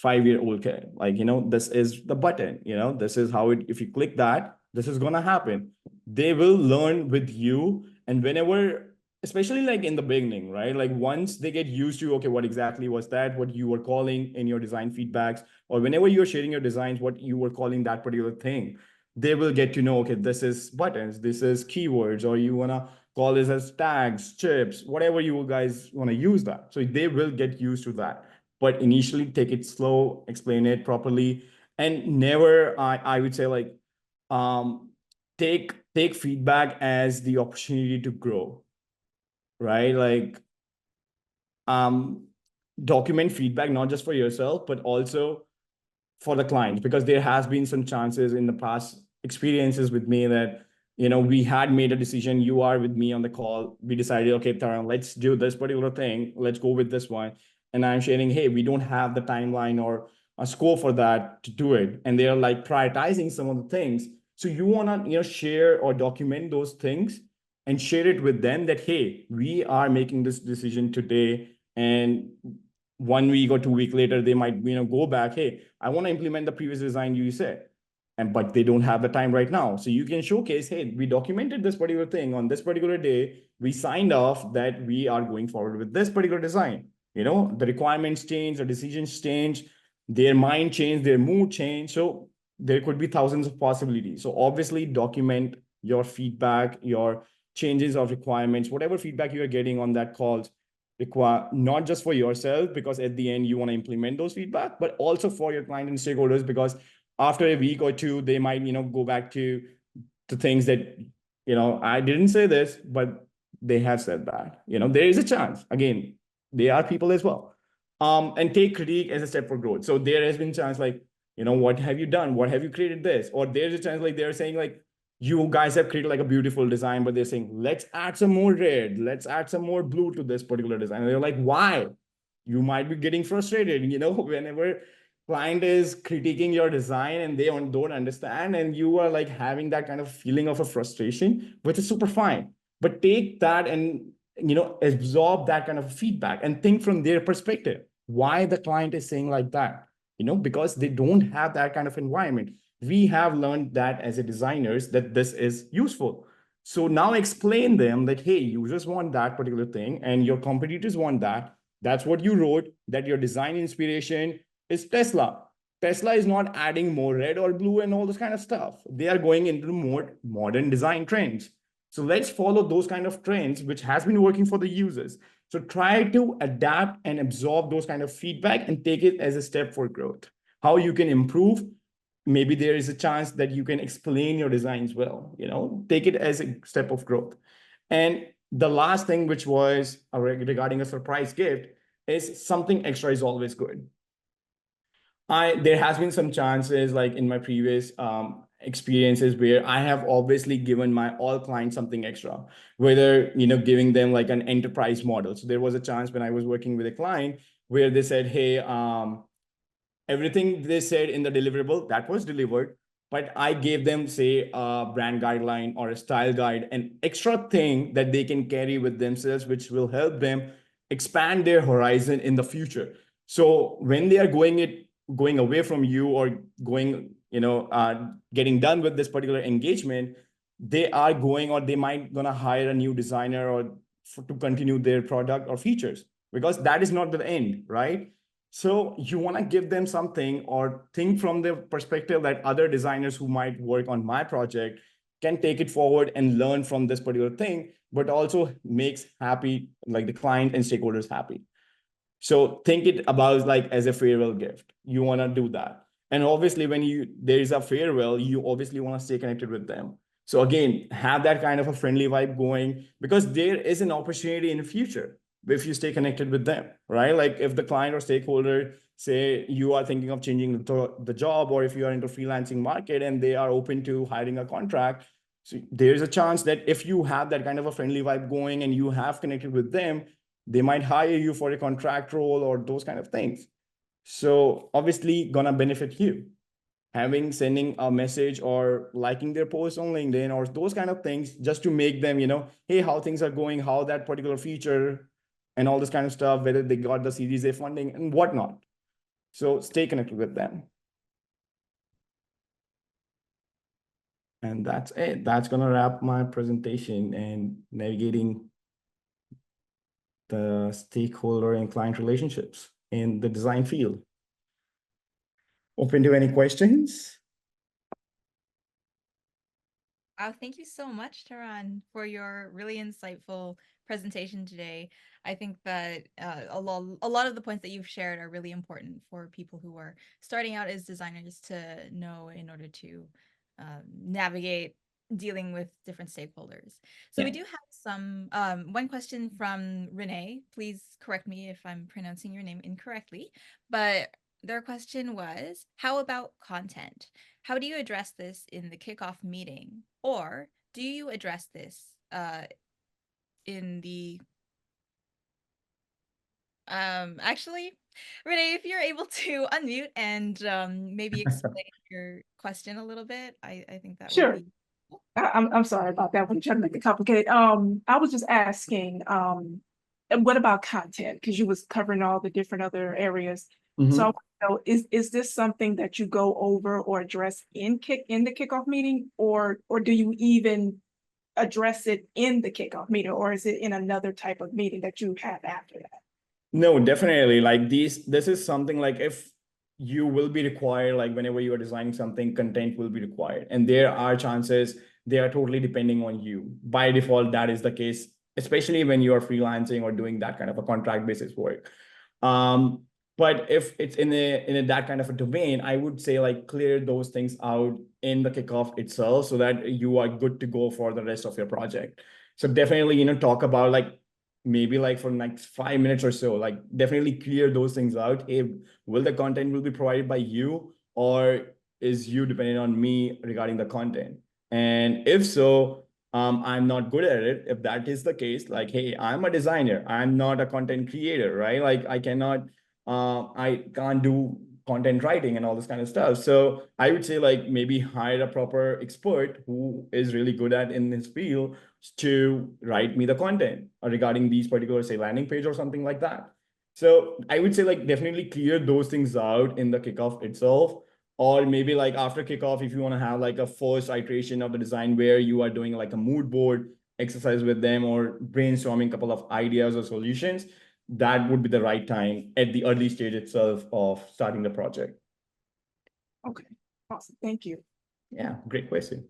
5-year-old kid. Like, this is the button, this is how it, if you click that, this is gonna happen. They will learn with you. And whenever, especially like in the beginning, right? Like once they get used to, okay, what exactly was that, what you were calling in your design feedbacks, or whenever you're sharing your designs, what you were calling that particular thing, they will get to know, okay, this is buttons, this is keywords, or you want to call this as tags, chips, whatever you guys want to use that. So they will get used to that. But initially take it slow, explain it properly, and never, I would say like, um, take feedback as the opportunity to grow, right? Like, um, document feedback, not just for yourself, but also for the client, because there has been some chances in the past experiences with me that, we had made a decision. You are with me on the call. We decided, okay, Taran, let's do this particular thing. Let's go with this one. And I'm sharing, hey, we don't have the timeline or a scope for that to do it. And they're like prioritizing some of the things. So you want to, share or document those things and share it with them that, hey, we are making this decision today. And 1 week or 2 weeks later, they might, go back, hey, I want to implement the previous design you said. But they don't have the time right now. So you can showcase, hey, we documented this particular thing on this particular day. We signed off that we are going forward with this particular design. The requirements change, the decisions change. their mind change, their mood change. So there could be thousands of possibilities. So obviously document your feedback, your changes of requirements, whatever feedback you are getting on that calls, require not just for yourself, because at the end you want to implement those feedback, but also for your client and stakeholders, because after a week or two, they might, go back to things that, I didn't say this, but they have said that, there is a chance. Again, they are people as well. And take critique as a step for growth. So there has been chance like, what have you done? What have you created this? Or there's a chance like they're saying like, you guys have created like a beautiful design, but they're saying, let's add some more red, let's add some more blue to this particular design. And they're like, why? You might be getting frustrated, whenever client is critiquing your design and they don't understand, and you are like having that kind of feeling of a frustration, which is super fine. But take that and absorb that kind of feedback and think from their perspective why the client is saying like that, because they don't have that kind of environment. We have learned that as a designers that this is useful. So now explain them that, hey, users want that particular thing and your competitors want that. That's what you wrote, that your design inspiration is Tesla. Tesla is not adding more red or blue and all this kind of stuff. They are going into more modern design trends. So let's follow those kind of trends, which has been working for the users. So try to adapt and absorb those kind of feedback and take it as a step for growth. How you can improve. Maybe there is a chance that you can explain your designs well, take it as a step of growth. And the last thing, which was regarding a surprise gift, is something extra is always good. There has been some chances like in my previous experiences where I have obviously given my all clients something extra, whether giving them like an enterprise model. So there was a chance when I was working with a client where they said, hey, everything they said in the deliverable that was delivered, but I gave them say a brand guideline or a style guide, an extra thing that they can carry with themselves, which will help them expand their horizon in the future. So when they are going away from you or going, getting done with this particular engagement, they are going, or they might gonna hire a new designer or to continue their product or features, because that is not the end, right? So you want to give them something or think from the perspective that other designers who might work on my project can take it forward and learn from this particular thing, but also makes happy, like the client and stakeholders happy. So think it about like as a farewell gift. You want to do that. And obviously when there is a farewell, you obviously want to stay connected with them. So again, have that kind of a friendly vibe going, because there is an opportunity in the future if you stay connected with them, right? Like if the client or stakeholder say you are thinking of changing the job, or if you are into freelancing market and they are open to hiring a contract, so there's a chance that if you have that kind of a friendly vibe going and you have connected with them, they might hire you for a contract role or those kind of things. So obviously gonna benefit you. Sending a message or liking their post on LinkedIn or those kind of things, just to make them, hey, how things are going, how that particular feature and all this kind of stuff, whether they got the Series A funding and whatnot. So stay connected with them. And that's it. That's gonna wrap my presentation and navigating the stakeholder and client relationships in the design field. Open to any questions? Thank you so much, Taran, for your really insightful presentation today. I think that a lot of the points that you've shared are really important for people who are starting out as designers to know in order to navigate dealing with different stakeholders. So we do have some one question from Renee. Please correct me if I'm pronouncing your name incorrectly, but their question was, how about content? How do you address this in the kickoff meeting? Or do you address this in the actually, Renee, if you're able to unmute and maybe explain your question a little bit, I think that would Sure. be cool. I'm sorry about that. I'm trying to make it complicated. I was just asking, and what about content? Because you was covering all the different other areas. So I want to know, is this something that you go over or address in the kickoff meeting, or do you even address it in the kickoff meeting, or is it in another type of meeting that you have after that? No, definitely. Like this is something like if you will be required, like whenever you are designing something, content will be required. And there are chances they are totally depending on you. By default, that is the case, especially when you are freelancing or doing that kind of a contract basis work. Um, but if it's in a that kind of a domain, I would say like clear those things out in the kickoff itself so that you are good to go for the rest of your project. So definitely, talk about like maybe like for the next 5 minutes or so, like definitely clear those things out. Hey, will the content will be provided by you, or is you dependent on me regarding the content? And if so, I'm not good at it. If that is the case, like, hey, I'm a designer, I'm not a content creator, right? Like I can't do content writing and all this kind of stuff. So I would say like maybe hire a proper expert who is really good at in this field to write me the content regarding these particular, say, landing page or something like that. So I would say like definitely clear those things out in the kickoff itself. Or maybe like after kickoff, if you want to have like a first iteration of the design where you are doing like a mood board exercise with them or brainstorming a couple of ideas or solutions, that would be the right time at the early stage itself of starting the project. Okay, awesome. Thank you. Yeah, great question.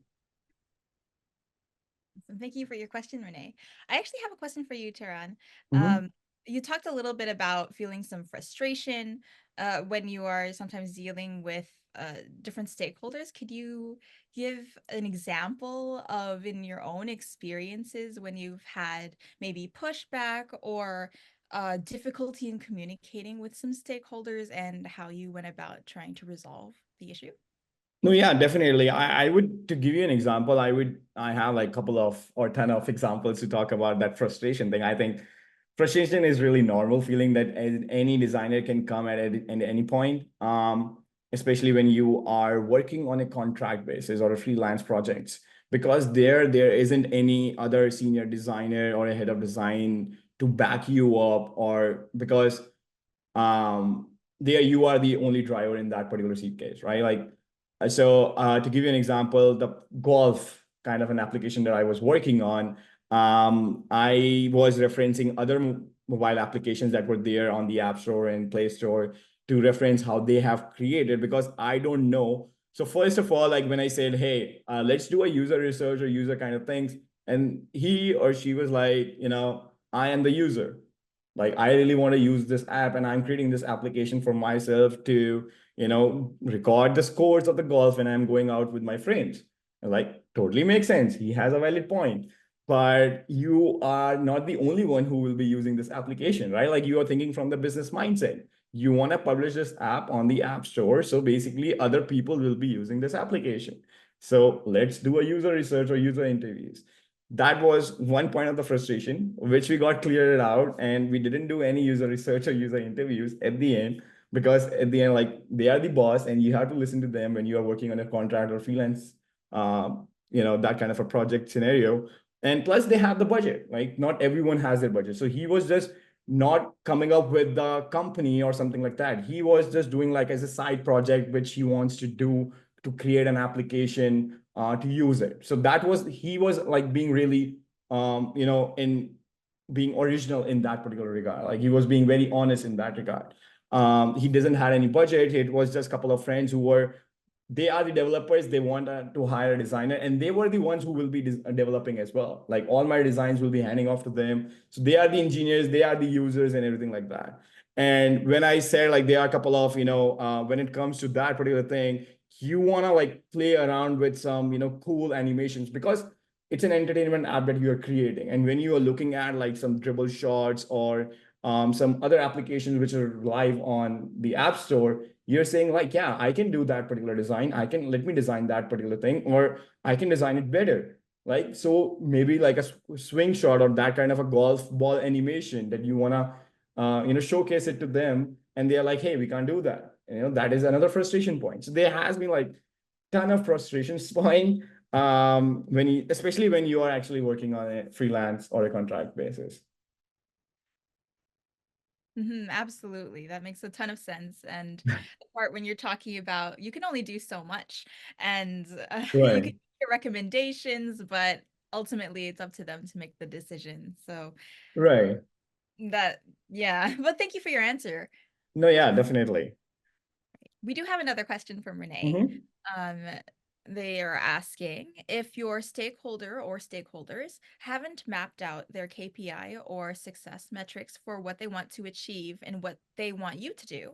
Thank you for your question, Renee. I actually have a question for you, Taran. Mhm. You talked a little bit about feeling some frustration when you are sometimes dealing with different stakeholders. Could you give an example of in your own experiences when you've had maybe pushback or difficulty in communicating with some stakeholders and how you went about trying to resolve the issue? No, yeah, definitely. I would, to give you an example, I have like a couple of or 10 of examples to talk about that frustration thing. I think frustration is really normal feeling that any designer can come at any point, especially when you are working on a contract basis or a freelance projects, because there isn't any other senior designer or a head of design to back you up, or because there you are the only driver in that particular seat case, right? Like, to give you an example, the golf kind of an application that I was working on, I was referencing other mobile applications that were there on the App Store and Play Store to reference how they have created, because I don't know. So first of all, like when I said, hey, let's do a user research or user kind of things, and he or she was like, I am the user. Like, I really want to use this app and I'm creating this application for myself to, record the scores of the golf when I'm going out with my friends. And like, totally makes sense. He has a valid point. But you are not the only one who will be using this application, right? Like, you are thinking from the business mindset. You want to publish this app on the App Store. So basically, other people will be using this application. So let's do a user research or user interviews. That was one point of the frustration, which we got cleared out, and we didn't do any user research or user interviews at the end, because at the end, like, they are the boss and you have to listen to them when you are working on a contract or freelance, that kind of a project scenario. And plus they have the budget, like not everyone has their budget. So he was just not coming up with the company or something like that. He was just doing like as a side project, which he wants to do to create an application to use it. So he was like being really, in being original in that particular regard. Like he was being very honest in that regard. He doesn't have any budget. It was just a couple of friends they are the developers. They want to hire a designer, and they were the ones who will be developing as well. Like all my designs will be handing off to them. So they are the engineers, they are the users and everything like that. And when I said like there are a couple of, when it comes to that particular thing, you want to like play around with some, cool animations, because it's an entertainment app that you are creating. And when you are looking at like some dribble shots or some other applications which are live on the App Store, you're saying like, yeah, I can do that particular design. Let me design that particular thing, or I can design it better. Like, so maybe like a swing shot or that kind of a golf ball animation that you want to, showcase it to them. And they're like, hey, we can't do that. That is another frustration point. So there has been like ton of frustrations point, especially when you are actually working on a freelance or a contract basis. Absolutely. That makes a ton of sense. And the part when you're talking about you can only do so much, and you can Right. get recommendations, but ultimately it's up to them to make the decision. So Right. yeah, but thank you for your answer. No, yeah, definitely. We do have another question from Renee. Mhm. They are asking if your stakeholder or stakeholders haven't mapped out their KPI or success metrics for what they want to achieve and what they want you to do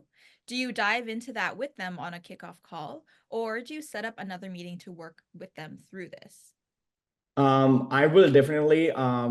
you dive into that with them on a kickoff call, or do you set up another meeting to work with them through this? I will definitely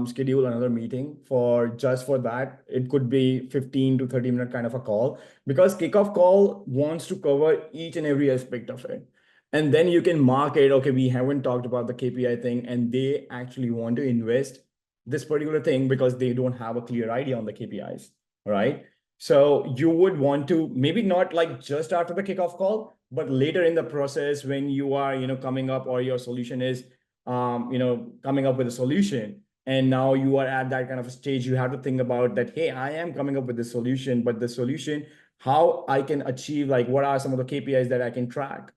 schedule another meeting for just for that. It could be 15 to 30 minute kind of a call, because kickoff call wants to cover each and every aspect of it. And then you can mark it, okay, we haven't talked about the KPI thing, and they actually want to invest this particular thing because they don't have a clear idea on the KPIs, right? So you would want to maybe not like just after the kickoff call, but later in the process when you are, coming up, or your solution is coming up with a solution. And now you are at that kind of a stage, you have to think about that, hey, I am coming up with the solution, but the solution, how I can achieve, like, what are some of the KPIs that I can track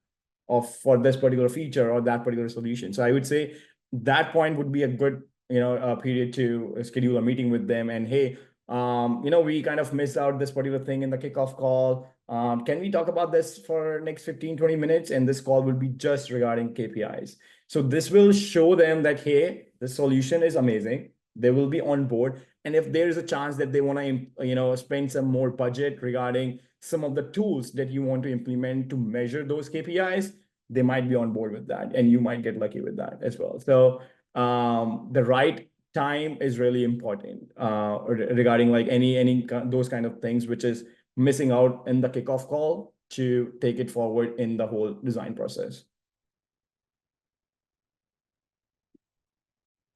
of for this particular feature or that particular solution. So I would say that point would be a good, period to schedule a meeting with them. And hey, we kind of missed out this particular thing in the kickoff call. Can we talk about this for next 15-20 minutes? And this call will be just regarding KPIs. So this will show them that, hey, the solution is amazing. They will be on board. And if there is a chance that they want to, spend some more budget regarding some of the tools that you want to implement to measure those KPIs, they might be on board with that. And you might get lucky with that as well. So the right time is really important regarding like any those kind of things, which is missing out in the kickoff call to take it forward in the whole design process.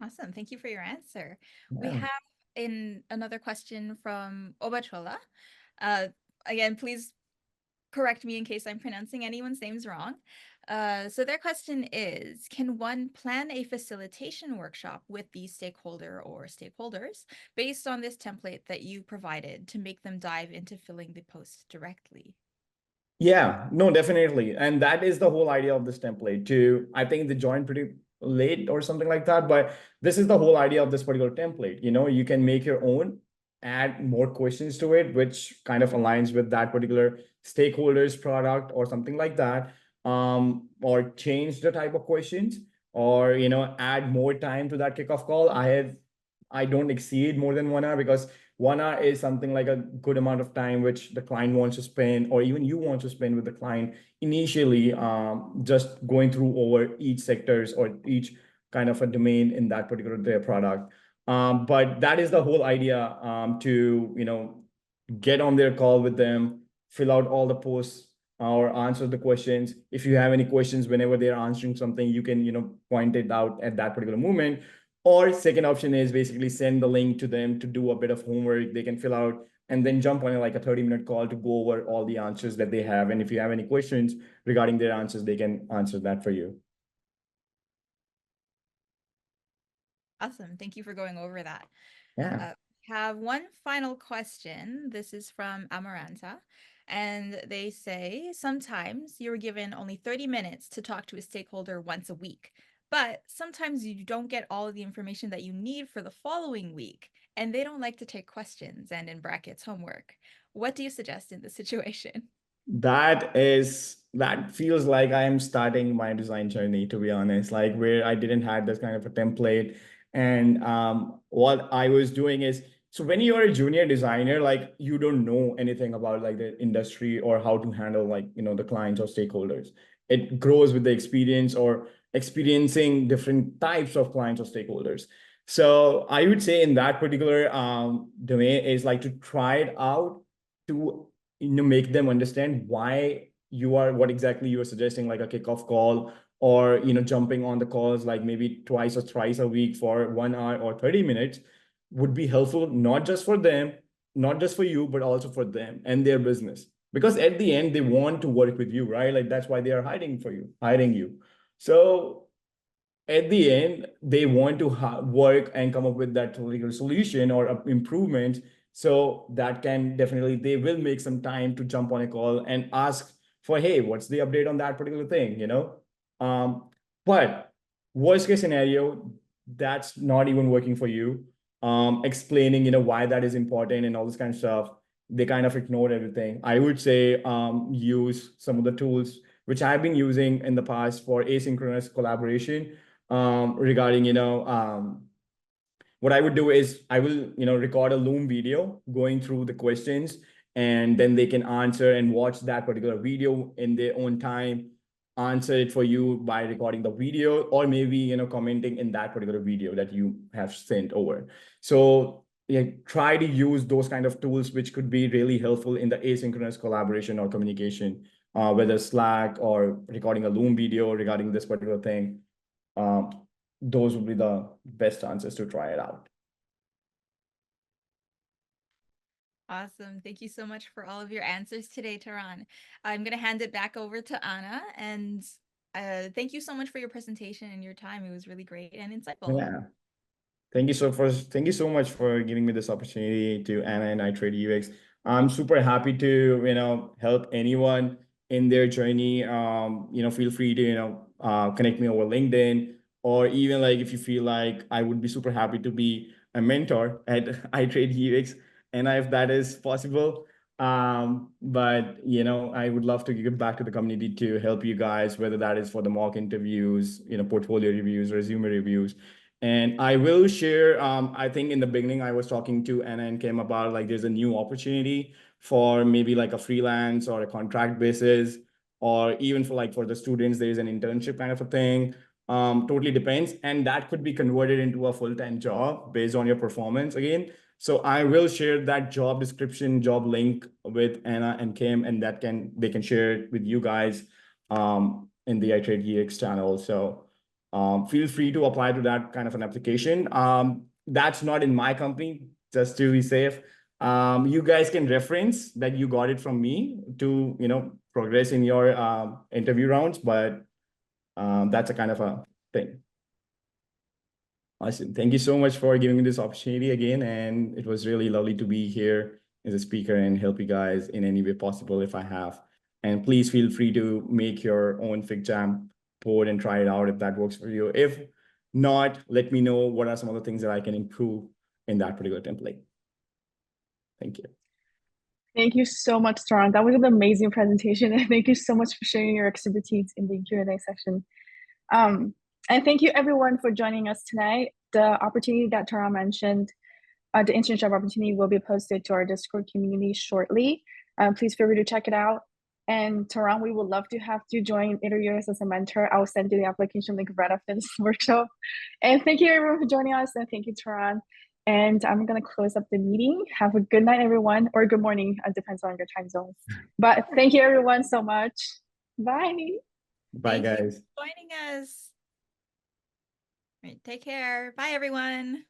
Awesome. Thank you for your answer. Yeah. We have another question from Obachola. Again, please correct me in case I'm pronouncing anyone's names wrong. So their question is, can one plan a facilitation workshop with the stakeholder or stakeholders based on this template that you provided to make them dive into filling the post directly? Yeah, no, definitely. And that is the whole idea of this template too. I think they joined pretty late or something like that, but this is the whole idea of this particular template. You can make your own, add more questions to it, which kind of aligns with that particular stakeholder's product or something like that. Or change the type of questions, or add more time to that kickoff call. I don't exceed more than 1 hour, because 1 hour is something like a good amount of time which the client wants to spend, or even you want to spend with the client initially, just going through over each sectors or each kind of a domain in that particular their product. But that is the whole idea, to get on their call with them, fill out all the posts or answer the questions. If you have any questions whenever they're answering something, you can point it out at that particular moment. Or second option is basically send the link to them to do a bit of homework. They can fill out and then jump on like a 30-minute call to go over all the answers that they have. And if you have any questions regarding their answers, they can answer that for you. Awesome. Thank you for going over that. Yeah. Have one final question. This is from Amaranta. And they say, sometimes you're given only 30 minutes to talk to a stakeholder once a week, but sometimes you don't get all of the information that you need for the following week, and they don't like to take questions and in brackets homework. What do you suggest in this situation? That feels like I am starting my design journey, to be honest, like where I didn't have this kind of a template. And what I was doing is, so when you're a junior designer, like you don't know anything about like the industry or how to handle like, the clients or stakeholders. It grows with the experience or experiencing different types of clients or stakeholders. So I would say in that particular domain is like to try it out, to make them understand why what exactly you are suggesting, like a kickoff call, or jumping on the calls like maybe twice or thrice a week for 1 hour or 30 minutes would be helpful, not just for them, not just for you, but also for them and their business. Because at the end, they want to work with you, right? Like that's why they are hiring you. So at the end, they want to work and come up with that particular solution or improvement. So that can definitely, they will make some time to jump on a call and ask for, hey, what's the update on that particular thing? But worst case scenario, that's not even working for you. Explaining, why that is important and all this kind of stuff. they kind of ignored everything. I would say use some of the tools which I've been using in the past for asynchronous collaboration regarding, what I would do is I will, record a Loom video going through the questions, and then they can answer and watch that particular video in their own time, answer it for you by recording the video, or maybe, commenting in that particular video that you have sent over. So yeah, try to use those kind of tools, which could be really helpful in the asynchronous collaboration or communication, whether Slack or recording a Loom video regarding this particular thing. Those would be the best answers to try it out. Awesome. Thank you so much for all of your answers today, Taran. I'm going to hand it back over to Anna, and thank you so much for your presentation and your time. It was really great and insightful. Yeah. Thank you so much for giving me this opportunity to Anna and iTrade UX. I'm super happy to, help anyone in their journey. Feel free to, connect me over LinkedIn, or even like if you feel like I would be super happy to be a mentor at iTrade UX, and if that is possible. But I would love to give back to the community to help you guys, whether that is for the mock interviews, portfolio reviews, resume reviews. And I will share, I think in the beginning, I was talking to Anna and Kim about like there's a new opportunity for maybe like a freelance or a contract basis, or even for the students, there's an internship kind of a thing. Totally depends. And that could be converted into a full-time job based on your performance again. So I will share that job description, job link with Anna and Kim, and they can share it with you guys in the iTrade UX channel. So feel free to apply to that kind of an application. That's not in my company, just to be safe. You guys can reference that you got it from me to, progress in your interview rounds, but that's a kind of a thing. Awesome. Thank you so much for giving me this opportunity again. And it was really lovely to be here as a speaker and help you guys in any way possible if I have. And please feel free to make your own Figjam board and try it out if that works for you. If not, let me know what are some of the things that I can improve in that particular template. Thank you. Thank you so much, Taran. That was an amazing presentation. And thank you so much for sharing your expertise in the Q&A section. And thank you everyone for joining us tonight. The opportunity that Taran mentioned, the internship opportunity, will be posted to our Discord community shortly. Please feel free to check it out. And Taran, we would love to have you join interview us as a mentor. I'll send you the application link right after this workshop. And thank you everyone for joining us, and thank you, Taran. And I'm gonna close up the meeting. Have a good night, everyone, or good morning. It depends on your time zones. But thank you everyone so much. Bye. Bye, guys. Thank you for joining us. All right, take care. Bye, everyone.